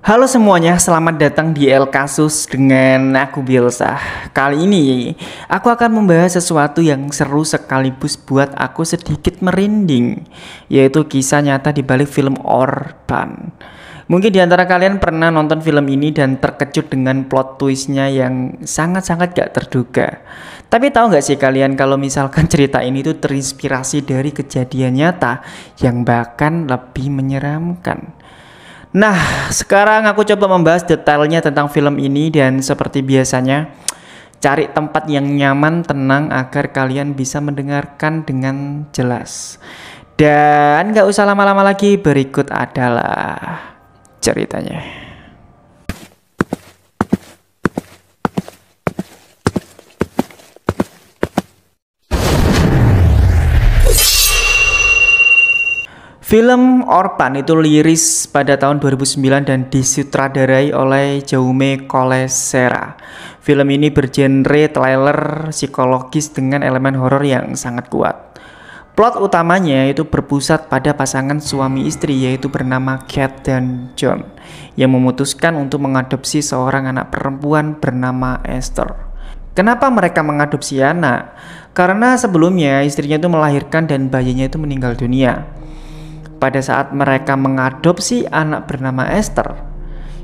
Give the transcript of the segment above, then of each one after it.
Halo semuanya, selamat datang di El Kasus dengan aku Bielsa. Kali ini aku akan membahas sesuatu yang seru sekaligus buat aku sedikit merinding, yaitu kisah nyata di balik film Orphan. Mungkin di antara kalian pernah nonton film ini dan terkejut dengan plot twistnya yang sangat-sangat gak terduga. Tapi tahu gak sih kalian kalau misalkan cerita ini tuh terinspirasi dari kejadian nyata yang bahkan lebih menyeramkan. Nah, sekarang aku coba membahas detailnya tentang film ini dan seperti biasanya, cari tempat yang nyaman, tenang agar kalian bisa mendengarkan dengan jelas. Dan gak usah lama-lama lagi, berikut adalah ceritanya. Film Orphan itu liris pada tahun 2009 dan disutradarai oleh Jaume Collet-Serra. Film ini bergenre thriller psikologis dengan elemen horor yang sangat kuat. Plot utamanya itu berpusat pada pasangan suami istri yaitu bernama Kate dan John yang memutuskan untuk mengadopsi seorang anak perempuan bernama Esther. Kenapa mereka mengadopsi anak? Karena sebelumnya istrinya itu melahirkan dan bayinya itu meninggal dunia. Pada saat mereka mengadopsi anak bernama Esther,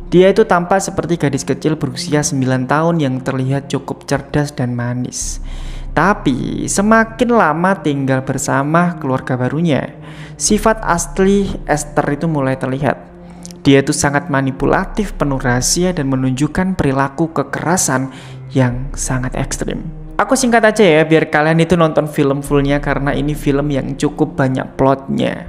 dia itu tampak seperti gadis kecil berusia 9 tahun yang terlihat cukup cerdas dan manis. Tapi semakin lama tinggal bersama keluarga barunya, sifat asli Esther itu mulai terlihat. Dia itu sangat manipulatif, penuh rahasia dan menunjukkan perilaku kekerasan yang sangat ekstrim. Aku singkat aja ya biar kalian itu nonton film fullnya karena ini film yang cukup banyak plotnya.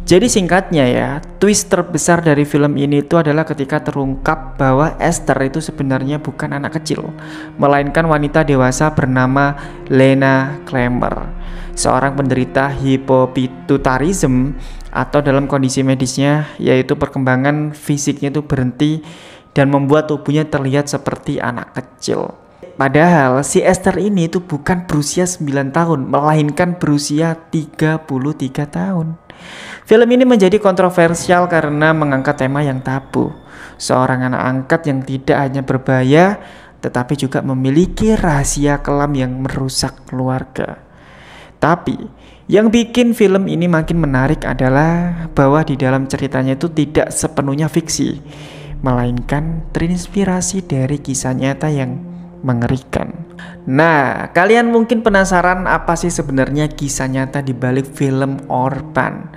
Jadi singkatnya ya, twist terbesar dari film ini itu adalah ketika terungkap bahwa Esther itu sebenarnya bukan anak kecil, melainkan wanita dewasa bernama Lena Klemmer, seorang penderita hipopituitarism atau dalam kondisi medisnya yaitu perkembangan fisiknya itu berhenti dan membuat tubuhnya terlihat seperti anak kecil. Padahal si Esther ini itu bukan berusia 9 tahun, melainkan berusia 33 tahun. Film ini menjadi kontroversial karena mengangkat tema yang tabu. Seorang anak angkat yang tidak hanya berbahaya, tetapi juga memiliki rahasia kelam yang merusak keluarga. Tapi, yang bikin film ini makin menarik adalah bahwa di dalam ceritanya itu tidak sepenuhnya fiksi, melainkan terinspirasi dari kisah nyata yang mengerikan. Nah, kalian mungkin penasaran apa sih sebenarnya kisah nyata di balik film Orphan?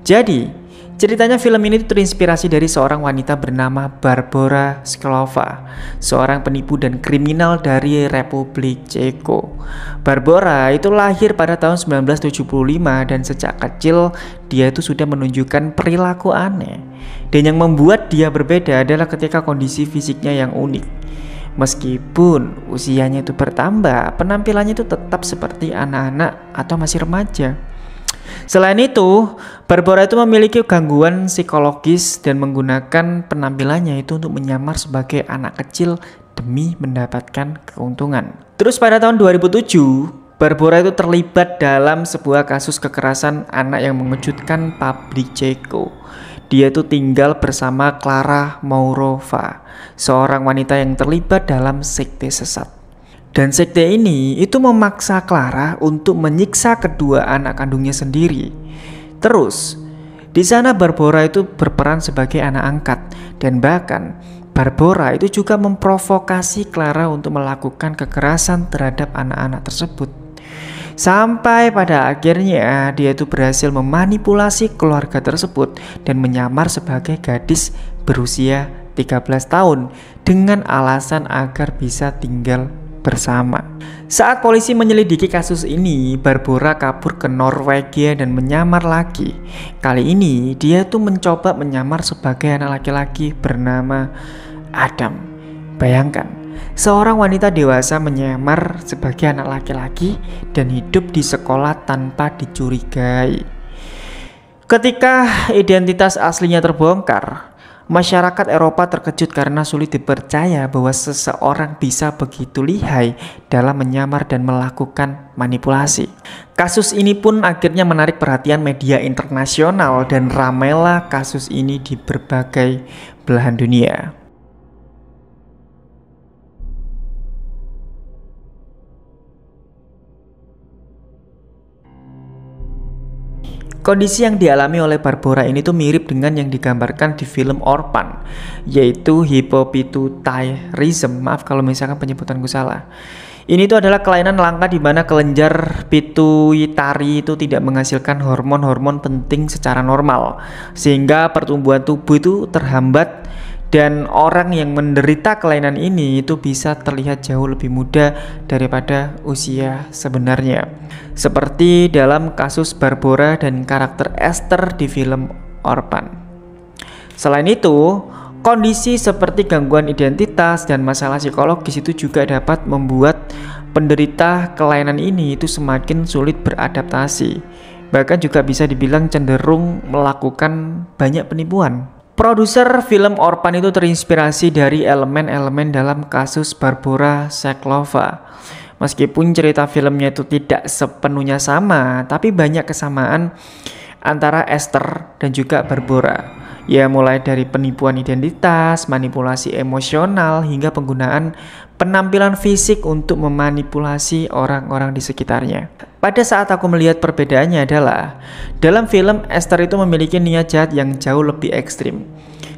Jadi, ceritanya film ini terinspirasi dari seorang wanita bernama Barbora Sklova, seorang penipu dan kriminal dari Republik Ceko. Barbora itu lahir pada tahun 1975 dan sejak kecil dia itu sudah menunjukkan perilaku aneh. Dan yang membuat dia berbeda adalah ketika kondisi fisiknya yang unik. Meskipun usianya itu bertambah, penampilannya itu tetap seperti anak-anak atau masih remaja. Selain itu, Barbora itu memiliki gangguan psikologis dan menggunakan penampilannya itu untuk menyamar sebagai anak kecil demi mendapatkan keuntungan. Terus pada tahun 2007, Barbora itu terlibat dalam sebuah kasus kekerasan anak yang mengejutkan publik Ceko. Dia itu tinggal bersama Clara Mourova, seorang wanita yang terlibat dalam sekte sesat. Dan sekte ini itu memaksa Clara untuk menyiksa kedua anak kandungnya sendiri. Terus, di sana Barbora itu berperan sebagai anak angkat dan bahkan Barbora itu juga memprovokasi Clara untuk melakukan kekerasan terhadap anak-anak tersebut. Sampai pada akhirnya dia itu berhasil memanipulasi keluarga tersebut dan menyamar sebagai gadis berusia 13 tahun dengan alasan agar bisa tinggal bersama. Saat polisi menyelidiki kasus ini, Barbora kabur ke Norwegia dan menyamar lagi. Kali ini dia tuh mencoba menyamar sebagai anak laki-laki bernama Adam. Bayangkan, seorang wanita dewasa menyamar sebagai anak laki-laki dan hidup di sekolah tanpa dicurigai. Ketika identitas aslinya terbongkar, Masyarakat Eropa terkejut karena sulit dipercaya bahwa seseorang bisa begitu lihai dalam menyamar dan melakukan manipulasi. Kasus ini pun akhirnya menarik perhatian media internasional dan ramailah kasus ini di berbagai belahan dunia. Kondisi yang dialami oleh Barbora ini tuh mirip dengan yang digambarkan di film Orphan, yaitu hypopituitarism. Maaf kalau misalkan penyebutanku salah. Ini tuh adalah kelainan langka di mana kelenjar pituitari itu tidak menghasilkan hormon-hormon penting secara normal, sehingga pertumbuhan tubuh itu terhambat. Dan orang yang menderita kelainan ini itu bisa terlihat jauh lebih muda daripada usia sebenarnya. Seperti dalam kasus Barbora dan karakter Esther di film Orphan. Selain itu, kondisi seperti gangguan identitas dan masalah psikologis itu juga dapat membuat penderita kelainan ini itu semakin sulit beradaptasi. Bahkan juga bisa dibilang cenderung melakukan banyak penipuan. Produser film Orphan itu terinspirasi dari elemen-elemen dalam kasus Barbora Seklova. Meskipun cerita filmnya itu tidak sepenuhnya sama, tapi banyak kesamaan antara Esther dan juga Barbora. Ya, mulai dari penipuan identitas, manipulasi emosional, hingga penggunaan penampilan fisik untuk memanipulasi orang-orang di sekitarnya. Pada saat aku melihat perbedaannya adalah, dalam film Esther itu memiliki niat jahat yang jauh lebih ekstrim.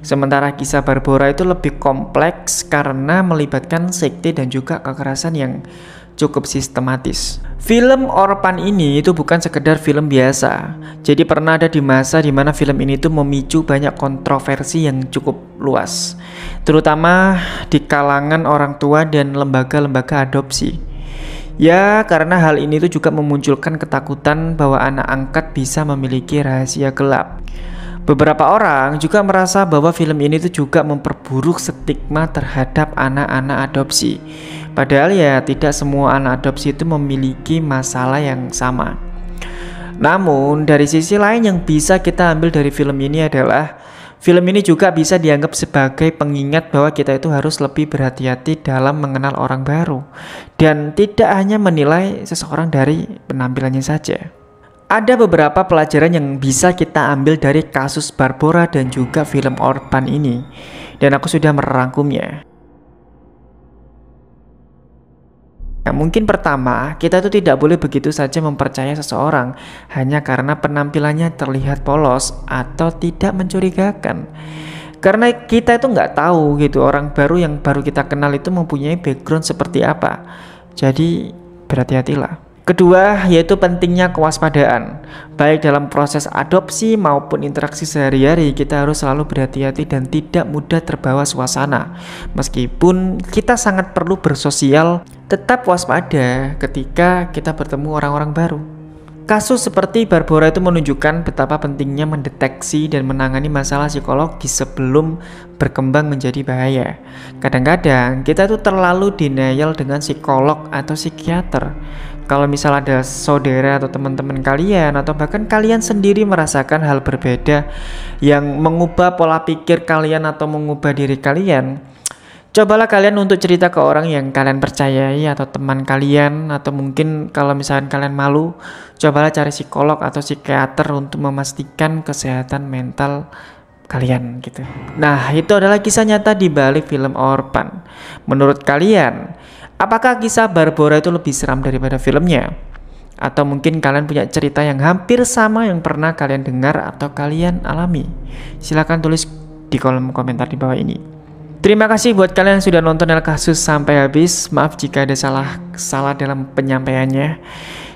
Sementara kisah Barbora itu lebih kompleks karena melibatkan sekte dan juga kekerasan yang cukup sistematis. Film Orphan ini itu bukan sekedar film biasa. Jadi pernah ada di masa dimana film ini tuh memicu banyak kontroversi yang cukup luas, terutama di kalangan orang tua dan lembaga-lembaga adopsi. Ya, karena hal ini tuh juga memunculkan ketakutan bahwa anak angkat bisa memiliki rahasia gelap. Beberapa orang juga merasa bahwa film ini tuh juga memperburuk stigma terhadap anak-anak adopsi. Padahal ya tidak semua anak adopsi itu memiliki masalah yang sama. Namun dari sisi lain yang bisa kita ambil dari film ini adalah film ini juga bisa dianggap sebagai pengingat bahwa kita itu harus lebih berhati-hati dalam mengenal orang baru dan tidak hanya menilai seseorang dari penampilannya saja. Ada beberapa pelajaran yang bisa kita ambil dari kasus Barbora dan juga film Orphan ini, dan aku sudah merangkumnya. Nah, mungkin pertama, kita tuh tidak boleh begitu saja mempercayai seseorang hanya karena penampilannya terlihat polos atau tidak mencurigakan. Karena kita itu nggak tahu gitu orang baru yang baru kita kenal itu mempunyai background seperti apa. Jadi berhati-hatilah. Kedua, yaitu pentingnya kewaspadaan. Baik dalam proses adopsi maupun interaksi sehari-hari, kita harus selalu berhati-hati dan tidak mudah terbawa suasana. Meskipun kita sangat perlu bersosial, tetap waspada ketika kita bertemu orang-orang baru. Kasus seperti Barbora itu menunjukkan betapa pentingnya mendeteksi dan menangani masalah psikologis sebelum berkembang menjadi bahaya. Kadang-kadang kita tuh terlalu denial dengan psikolog atau psikiater. Kalau misal ada saudara atau teman-teman kalian atau bahkan kalian sendiri merasakan hal berbeda yang mengubah pola pikir kalian atau mengubah diri kalian, cobalah kalian untuk cerita ke orang yang kalian percayai atau teman kalian, atau mungkin kalau misalkan kalian malu, cobalah cari psikolog atau psikiater untuk memastikan kesehatan mental kalian gitu. Nah, itu adalah kisah nyata di balik film Orphan. Menurut kalian, apakah kisah Barbora itu lebih seram daripada filmnya? Atau mungkin kalian punya cerita yang hampir sama yang pernah kalian dengar atau kalian alami? Silahkan tulis di kolom komentar di bawah ini. Terima kasih buat kalian yang sudah nonton El Kasus sampai habis. Maaf jika ada salah dalam penyampaiannya.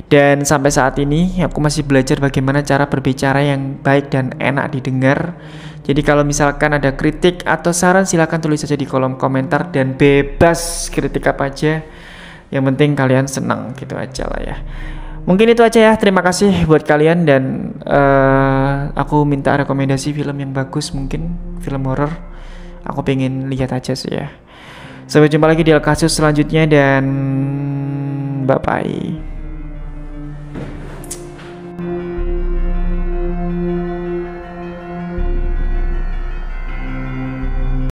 Dan sampai saat ini aku masih belajar bagaimana cara berbicara yang baik dan enak didengar. Jadi kalau misalkan ada kritik atau saran, silahkan tulis saja di kolom komentar dan bebas kritik apa aja. Yang penting kalian senang gitu aja lah ya. Mungkin itu aja ya. Terima kasih buat kalian dan aku minta rekomendasi film yang bagus, mungkin film horor. Aku pengen lihat aja sih ya. Sampai jumpa lagi di El Kasus selanjutnya dan bye bye.